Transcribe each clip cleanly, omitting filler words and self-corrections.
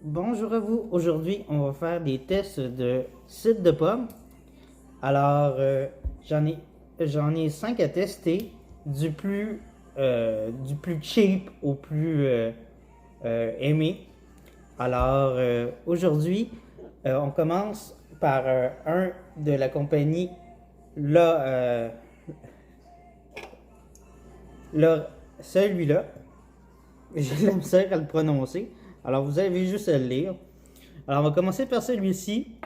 Bonjour à vous. Aujourd'hui, on va faire des tests de cidre de pomme. Alors, j'en ai 5 à tester, du plus cheap au plus aimé. Alors, aujourd'hui, on commence par un de la compagnie là, là, celui-là. J'ai la misère à le prononcer. Alors, vous avez juste à le lire. Alors, on va commencer par celui-ci.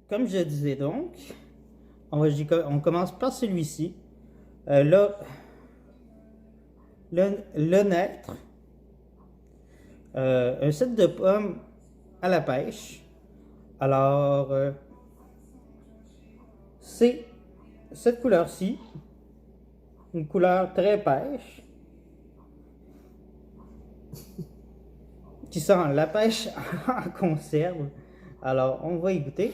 Comme je disais donc, on commence par celui-ci. Là, le naître, un set de pommes à la pêche. Alors, c'est cette couleur-ci, une couleur très pêche, qui sent la pêche en conserve. Alors, on va y goûter.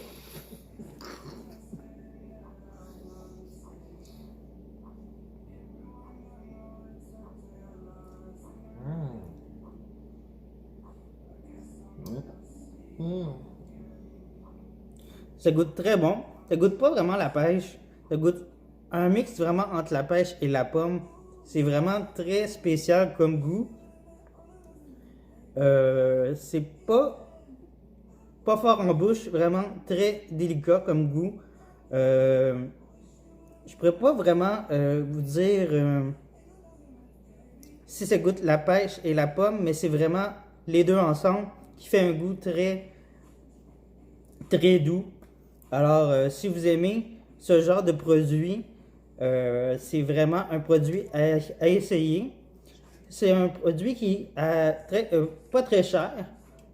Ça goûte très bon. Ça goûte pas vraiment la pêche. Ça goûte un mix vraiment entre la pêche et la pomme. C'est vraiment très spécial comme goût. C'est pas fort en bouche, vraiment très délicat comme goût. Je pourrais pas vraiment vous dire si ça goûte la pêche et la pomme, mais c'est vraiment les deux ensemble qui fait un goût très très doux. Alors, si vous aimez ce genre de produit, c'est vraiment un produit à essayer. C'est un produit qui est pas très cher,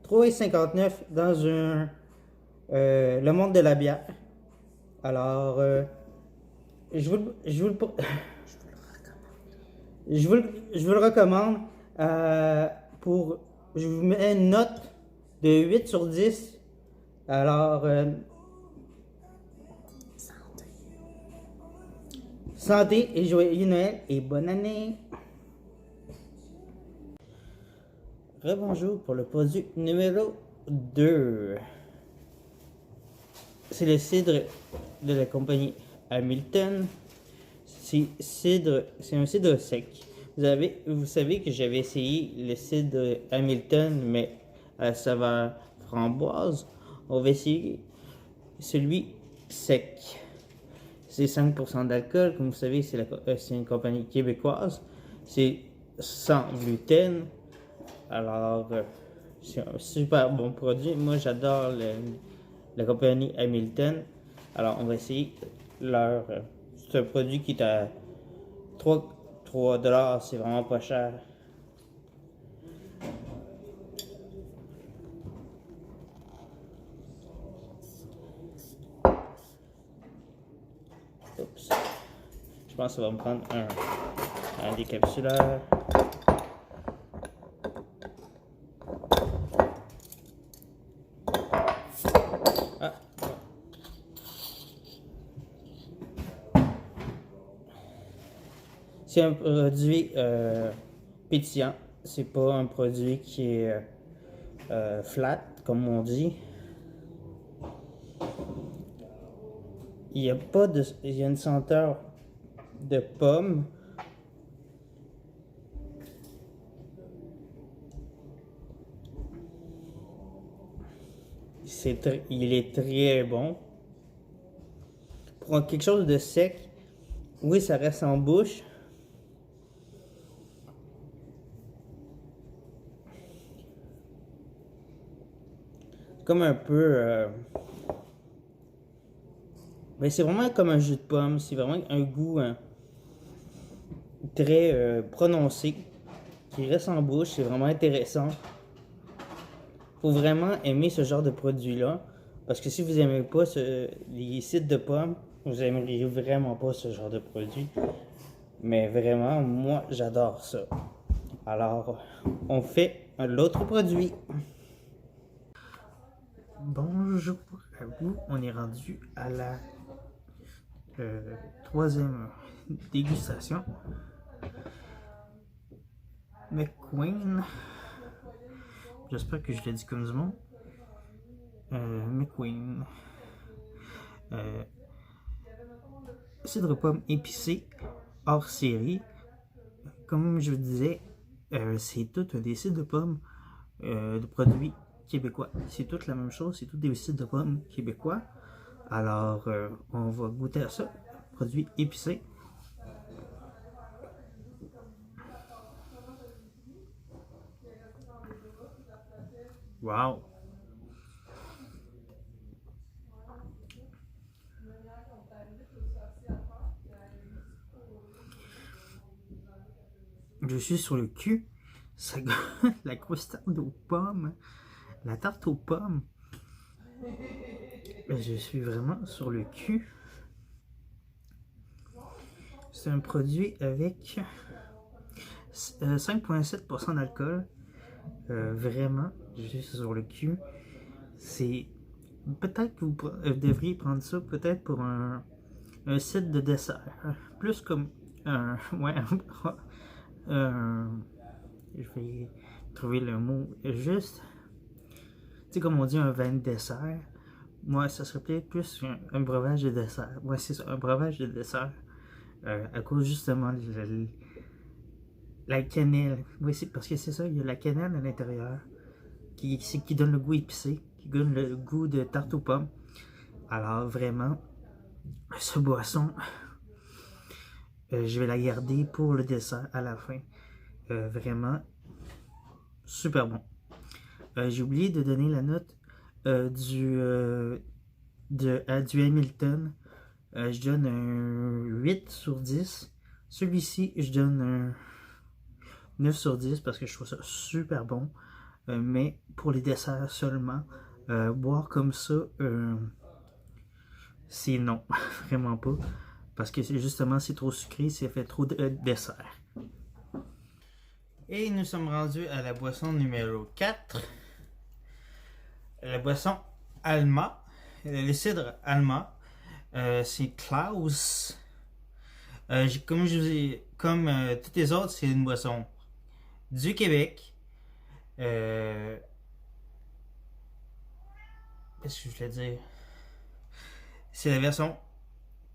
3,59 dans le monde de la bière. Alors, je vous le, je vous, je vous le recommande. Pour, je vous mets une note de 8 sur 10. Alors, santé et joyeux Noël et bonne année! Rebonjour pour le produit numéro 2. C'est le cidre de la compagnie Hamilton. C'est un cidre sec. Vous savez que j'avais essayé le cidre Hamilton, mais à saveur framboise. On va essayer celui sec. C'est 5% d'alcool. Comme vous savez, c'est une compagnie québécoise. C'est sans gluten. Alors, c'est un super bon produit. Moi, j'adore la compagnie Hamilton. Alors, on va essayer leur. C'est un produit qui est à 3 $. C'est vraiment pas cher. Oups. Je pense que ça va me prendre un décapsuleur. Ah, c'est un produit pétillant. C'est pas un produit qui est flat, comme on dit. Il y a une senteur de pomme. Il est très bon. Pour quelque chose de sec, oui, ça reste en bouche. Comme un peu. Mais c'est vraiment comme un jus de pomme. C'est vraiment un goût très prononcé qui reste en bouche. C'est vraiment intéressant. Faut vraiment aimer ce genre de produit-là. Parce que si vous aimez pas les cidres de pommes, vous aimeriez vraiment pas ce genre de produit. Mais vraiment, moi, j'adore ça. Alors, on fait l'autre produit. Bonjour à vous, on est rendu à la troisième dégustation. McQueen. J'espère que je l'ai dit comme du monde. McQueen. Cidre pomme épicé hors série. Comme je vous disais, c'est tout des cidres de pommes de produits québécois. C'est toute la même chose, c'est tout des cidres de pommes québécois. Alors, on va goûter à ça. Produits épicés. Wow! Je suis sur le cul. Ça la croustade aux pommes. La tarte aux pommes. Je suis vraiment sur le cul. C'est un produit avec 5,7% d'alcool. Vraiment, je suis sur le cul. C'est peut-être que vous devriez prendre ça peut-être pour un site de dessert. Plus comme un... Ouais, je vais trouver le mot juste. Tu sais, comme on dit, un vin de dessert. Moi, ça serait peut-être plus un breuvage de dessert. Ouais, c'est ça, un breuvage de dessert. À cause justement de la cannelle. Oui, c'est parce que c'est ça, il y a la cannelle à l'intérieur qui donne le goût épicé, qui donne le goût de tarte aux pommes. Alors vraiment, ce boisson, je vais la garder pour le dessert à la fin. Vraiment, super bon. J'ai oublié de donner la note du Hamilton. Je donne un 8 sur 10. Celui-ci, je donne un 9 sur 10 parce que je trouve ça super bon. Mais pour les desserts seulement, boire comme ça, c'est non, vraiment pas. Parce que justement, c'est trop sucré, ça fait trop de dessert. Et nous sommes rendus à la boisson numéro 4. La boisson Alma. Le cidre Alma. C'est Klaus. Comme toutes les autres, c'est une boisson du Québec. Qu'est-ce que je voulais dire? C'est la version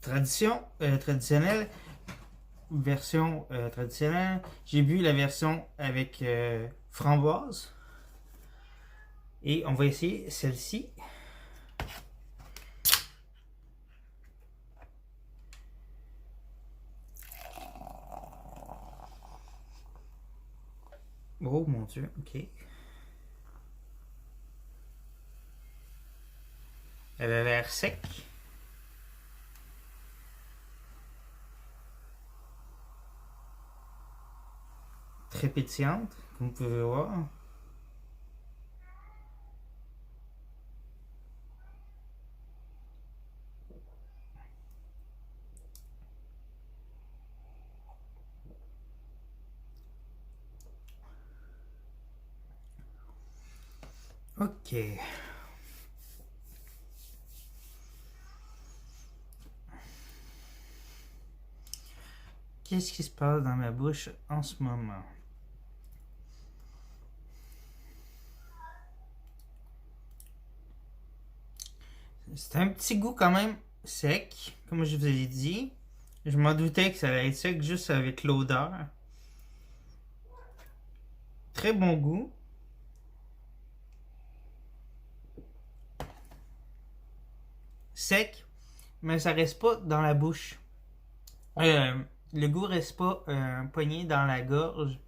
traditionnelle. J'ai bu la version avec framboise. Et on va essayer celle-ci. Oh mon Dieu, ok. Elle a l'air sec. Très pétillante, comme vous pouvez voir. Ok. Qu'est-ce qui se passe dans ma bouche en ce moment? C'est un petit goût quand même sec, comme je vous ai dit. Je m'en doutais que ça allait être sec juste avec l'odeur. Très bon goût. Sec, mais ça reste pas dans la bouche. Le goût reste pas poigné dans la gorge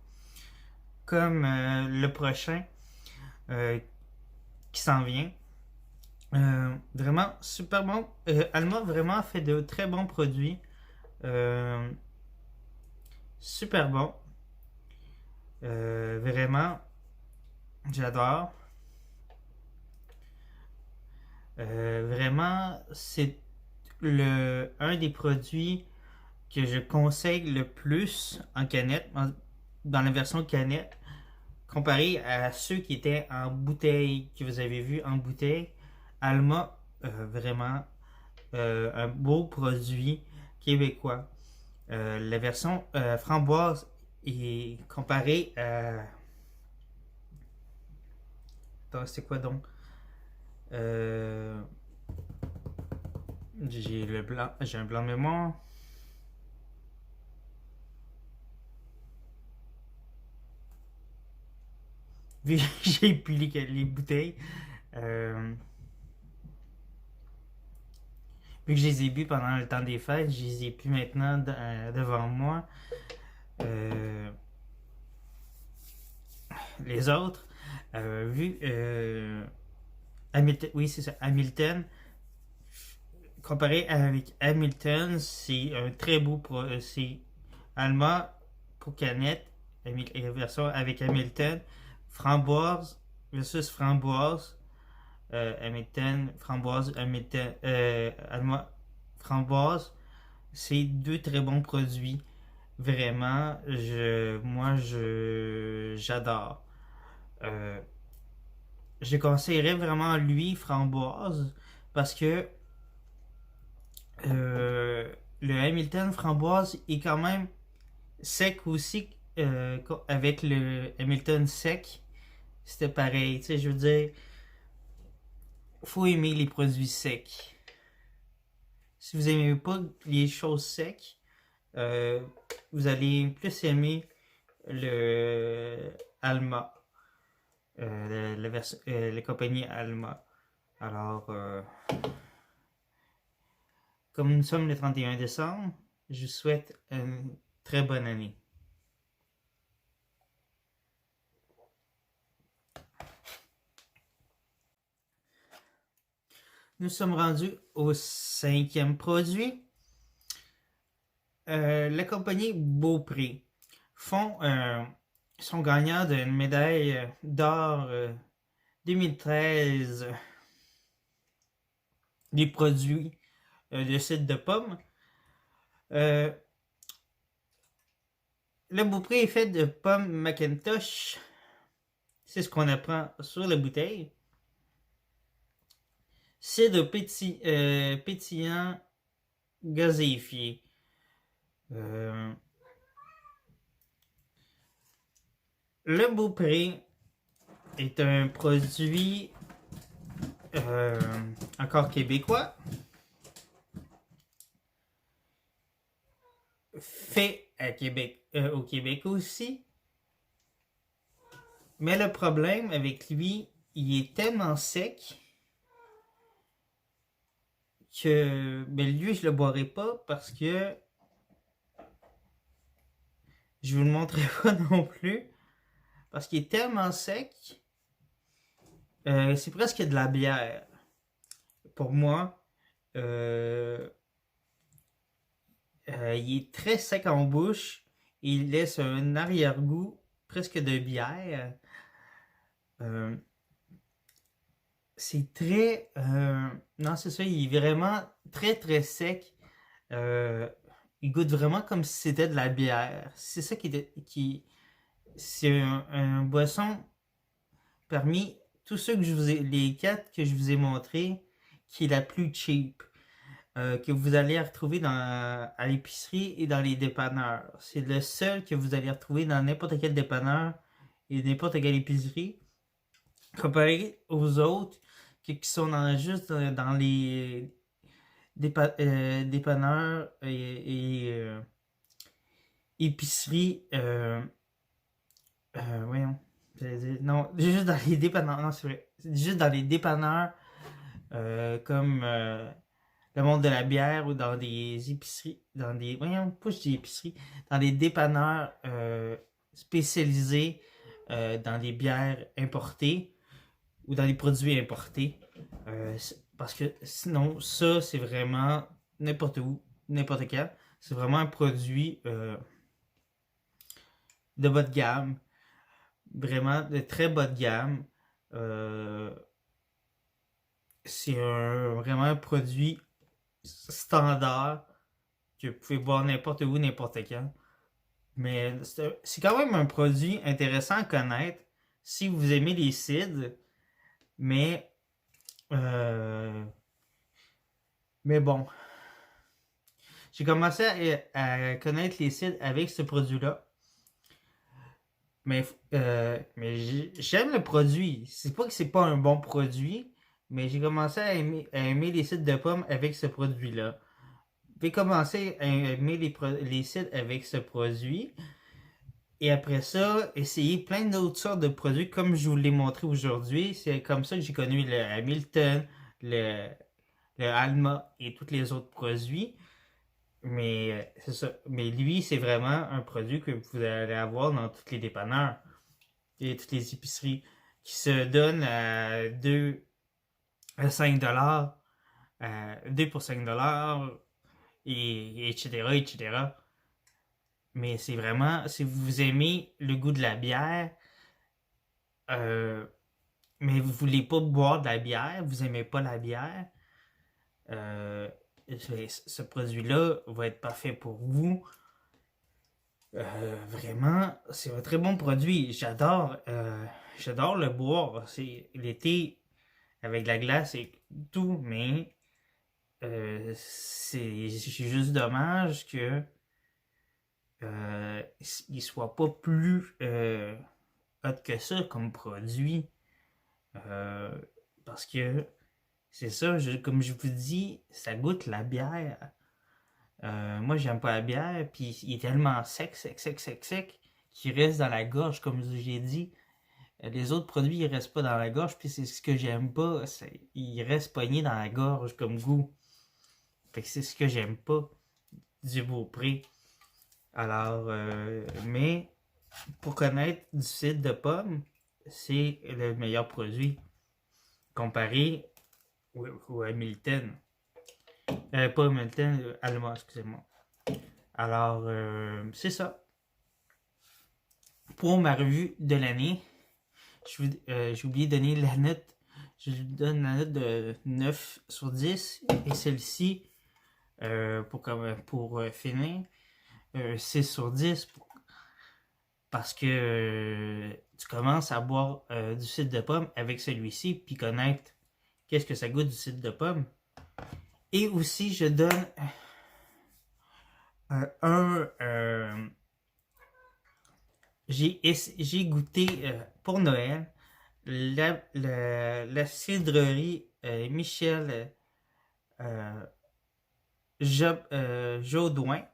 comme le prochain qui s'en vient. Vraiment super bon. Alma vraiment fait de très bons produits. Super bon. Vraiment, j'adore. Vraiment, c'est un des produits que je conseille le plus en canette, dans la version canette, comparé à ceux qui étaient en bouteille, que vous avez vu en bouteille. Alma, vraiment un beau produit québécois. La version framboise est comparée à... Attends, c'est quoi donc? Euh, j'ai un blanc de mémoire. Vu que j'ai plus les bouteilles, euh, vu que je les ai bu pendant le temps des fêtes, je les ai plus maintenant devant moi. Euh, les autres, vu Hamilton, oui c'est ça, Hamilton, comparé avec Hamilton, c'est un très beau c'est Alma pour canette, version avec Hamilton, framboise versus framboise, Hamilton, framboise, Hamilton, Alma, framboise, c'est deux très bons produits. Vraiment, j'adore. Euh, je conseillerais vraiment lui, framboise, parce que euh, le Hamilton framboise est quand même sec aussi, avec le Hamilton sec. C'était pareil, tu sais, je veux dire, faut aimer les produits secs. Si vous aimez pas les choses secs, euh, vous allez plus aimer le Alma, la compagnie Alma. Alors, comme nous sommes le 31 décembre, je vous souhaite une très bonne année. Nous sommes rendus au cinquième produit. La compagnie Beaupré sont gagnants d'une médaille d'or 2013 des produits de cidre de pomme. Le Beaupré est fait de pommes Macintosh. C'est ce qu'on apprend sur la bouteille. Cidre pétillant gazéifié. Le Beaupré est un produit encore québécois, fait à Québec, au Québec aussi. Mais le problème avec lui, il est tellement sec que lui, je le boirai pas parce que je vous le montrerai pas non plus. Parce qu'il est tellement sec, c'est presque de la bière. Pour moi, euh, il est très sec en bouche. Il laisse un arrière-goût presque de bière. Euh, c'est très... non, c'est ça, il est vraiment très très sec. Euh, il goûte vraiment comme si c'était de la bière. C'est ça c'est un boisson parmi tous ceux que les quatre que je vous ai montrés, qui est la plus cheap, que vous allez retrouver à l'épicerie et dans les dépanneurs. C'est le seul que vous allez retrouver dans n'importe quel dépanneur et n'importe quelle épicerie. Comparé aux autres qui sont juste dans les dépanneurs et épiceries. Voyons. Non, juste dans les dépanneurs. Non, c'est vrai. Juste dans les dépanneurs comme le monde de la bière ou dans des épiceries. Voyons, pas juste des épiceries. Dans des dépanneurs spécialisés dans des bières importées ou dans les produits importés. Parce que sinon, ça, c'est vraiment n'importe où, n'importe quand. C'est vraiment un produit de bas de gamme. Vraiment de très bas de gamme. Euh, c'est vraiment un produit standard que vous pouvez boire n'importe où, n'importe quand. Mais c'est quand même un produit intéressant à connaître si vous aimez les cidres. Mais euh, mais bon, J'ai commencé à connaître les cidres avec ce produit-là. Mais j'aime le produit. C'est pas que c'est pas un bon produit, mais j'ai commencé à aimer les cidres de pommes avec ce produit-là. J'ai commencé à aimer les cidres avec ce produit. Et après ça, essayer plein d'autres sortes de produits comme je vous l'ai montré aujourd'hui. C'est comme ça que j'ai connu le Hamilton, le, le Alma et tous les autres produits. Mais c'est ça. Mais lui, c'est vraiment un produit que vous allez avoir dans tous les dépanneurs et toutes les épiceries qui se donnent à 2 à 5 dollars, 2 pour 5 dollars, et etc., etc. Mais c'est vraiment, si vous aimez le goût de la bière, euh, mais vous voulez pas boire de la bière, vous aimez pas la bière, euh, ce produit-là va être parfait pour vous. Vraiment, c'est un très bon produit. J'adore le boire. C'est l'été avec de la glace et tout, mais c'est juste dommage que il soit pas plus hot que ça comme produit. Euh, Parce que c'est ça, comme je vous dis, ça goûte la bière. Moi, j'aime pas la bière, puis il est tellement sec, sec, sec, sec, sec, qu'il reste dans la gorge, comme j'ai dit. Les autres produits, ils restent pas dans la gorge, puis c'est ce que j'aime pas. Il reste pogné dans la gorge comme goût. Fait que c'est ce que j'aime pas du Beaupré. Alors, mais pour connaître du cidre de pomme, c'est le meilleur produit comparé au Hamilton. Pas Hamilton, Alma, excusez-moi. Alors, c'est ça. Pour ma revue de l'année, j'ai oublié de donner la note. Je lui donne la note de 9 sur 10. Et celle-ci, pour finir, 6 sur 10. Parce que tu commences à boire du cidre de pomme avec celui-ci, puis connaître qu'est-ce que ça goûte du cidre de pomme. Et aussi, je donne j'ai goûté pour Noël la cidrerie Michel Jaudoin.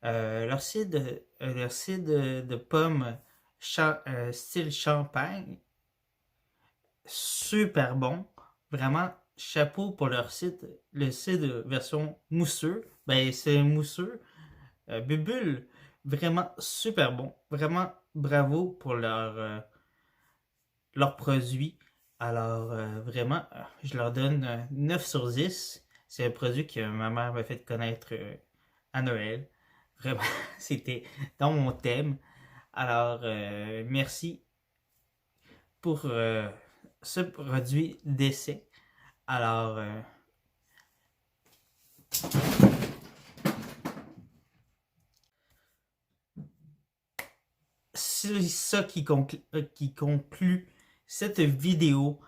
Leur cidre de pomme style champagne, super bon. Vraiment, chapeau pour leur cidre. Le cidre version mousseux, ben c'est mousseux. Bubule, vraiment super bon. Vraiment bravo pour leurs produits. Alors, vraiment, je leur donne 9 sur 10. C'est un produit que ma mère m'a fait connaître à Noël. Vraiment, c'était dans mon thème. Alors, merci pour ce produit d'essai. Alors, c'est ça qui conclut cette vidéo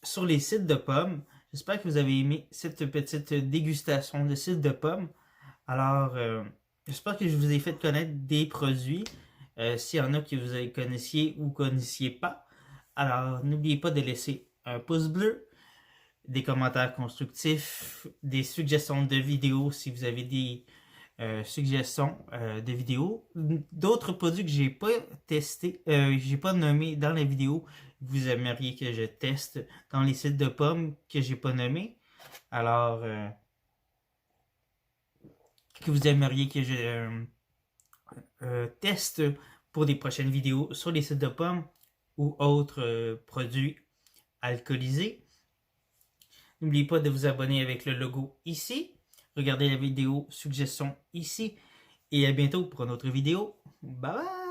sur les cidres de pommes. J'espère que vous avez aimé cette petite dégustation de cidre de pommes. Alors, j'espère que je vous ai fait connaître des produits. S'il y en a que vous connaissiez ou connaissiez pas. Alors, n'oubliez pas de laisser un pouce bleu, des commentaires constructifs, des suggestions de vidéos si vous avez des suggestions de vidéos. D'autres produits que j'ai pas testé, j'ai pas nommé dans la vidéo, vous aimeriez que je teste dans les cidres de pommes que j'ai pas nommé. Alors, que vous aimeriez que je teste pour des prochaines vidéos sur les cidres de pommes ou autres produits alcoolisés. N'oubliez pas de vous abonner avec le logo ici. Regardez la vidéo suggestion ici. Et à bientôt pour une autre vidéo. Bye bye!